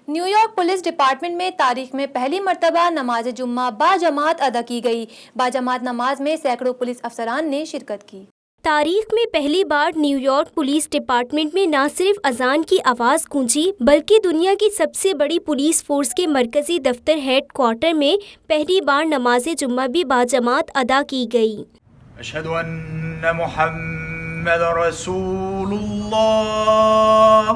New York police department میں تاریخ میں پہلی مرتبہ نماز جمعہ باجماعت ادا کی گئی۔ باجماعت نماز میں سینکڑوں پولیس افسران نے شرکت کی۔ تاریخ میں پہلی بار نیو یارک پولیس ڈپارٹمنٹ میں نہ صرف اذان کی آواز گونجی بلکہ دنیا کی سب سے بڑی پولیس فورس کے مرکزی دفتر ہیڈ کوارٹر میں پہلی بار نماز جمعہ بھی باجماعت ادا کی گئی۔ اشہد ان محمد رسول اللہ،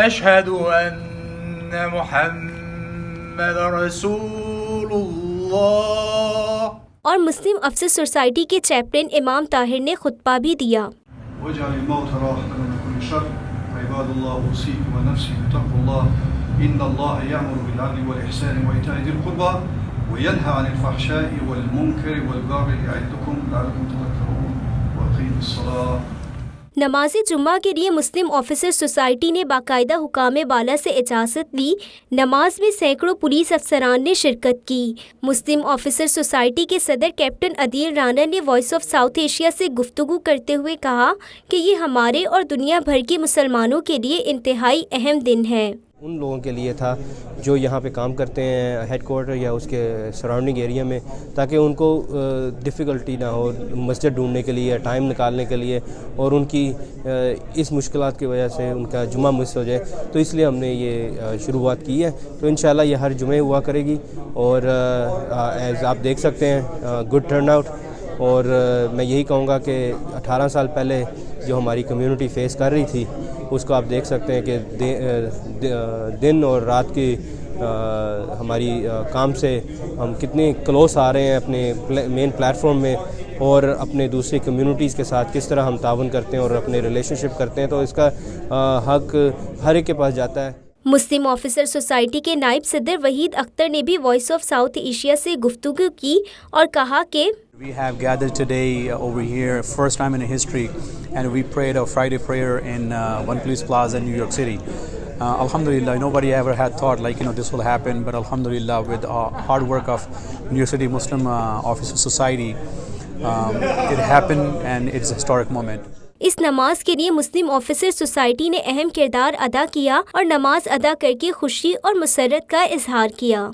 اشہد ان محمد رسول اللہ۔ اور مسلم افسر سوسائٹی کے چیپلن امام طاہر نے خطبہ بھی دیا۔ واجعل الموت راحة من كل شر عباد الله اوصيكم ونفسي بتقوى الله ان الله يأمر بالعدل والإحسان وإيتاء ذي القربى وينهى عن الفحشاء والمنكر والبغي يعظكم لعلكم تذكرون وأقيموا الصلاة۔ نماز جمعہ کے لیے مسلم آفیسر سوسائٹی نے باقاعدہ حکام بالا سے اجازت لی۔ نماز میں سینکڑوں پولیس افسران نے شرکت کی۔ مسلم آفیسر سوسائٹی کے صدر کیپٹن عدیل رانا نے وائس آف ساؤتھ ایشیا سے گفتگو کرتے ہوئے کہا کہ یہ ہمارے اور دنیا بھر کے مسلمانوں کے لیے انتہائی اہم دن ہے۔ ان لوگوں کے لیے تھا جو یہاں پہ کام کرتے ہیں ہیڈ کوارٹر یا اس کے سراؤنڈنگ ایریا میں، تاکہ ان کو ڈیفیکلٹی نہ ہو مسجد ڈھونڈنے کے لیے، ٹائم نکالنے کے لیے، اور ان کی اس مشکلات کی وجہ سے ان کا جمعہ مس ہو جائے، تو اس لیے ہم نے یہ شروعات کی ہے۔ تو انشاءاللہ یہ ہر جمعے ہوا کرے گی، اور ایز آپ دیکھ سکتے ہیں گڈ ٹرن آؤٹ۔ اور میں یہی کہوں گا کہ 18 سال پہلے جو ہماری کمیونٹی فیس کر رہی تھی اس کو آپ دیکھ سکتے ہیں کہ دن اور رات کی ہماری کام سے ہم کتنے کلوز آ رہے ہیں اپنے مین پلیٹ فارم میں، اور اپنے دوسری کمیونٹیز کے ساتھ کس طرح ہم تعاون کرتے ہیں اور اپنے ریلیشن شپ کرتے ہیں، تو اس کا حق ہر ایک کے پاس جاتا ہے۔ مسلم آفیسر سوسائٹی کے نائب صدر وحید اختر نے بھی وائس آف ساؤتھ ایشیا سے گفتگو کی اور کہا کہ We have gathered today over here, first time in history, and we prayed a Friday prayer in One Police Plaza in New York City. Alhamdulillah, nobody ever had thought this will happen, but Alhamdulillah, with hard work of New York City Muslim Officer Society, it happened and it's a historic moment. اس نماز کے لیے مسلم officer society نے اہم کردار ادا کیا اور نماز ادا کر کے خوشی اور مسرت کا اظہار کیا۔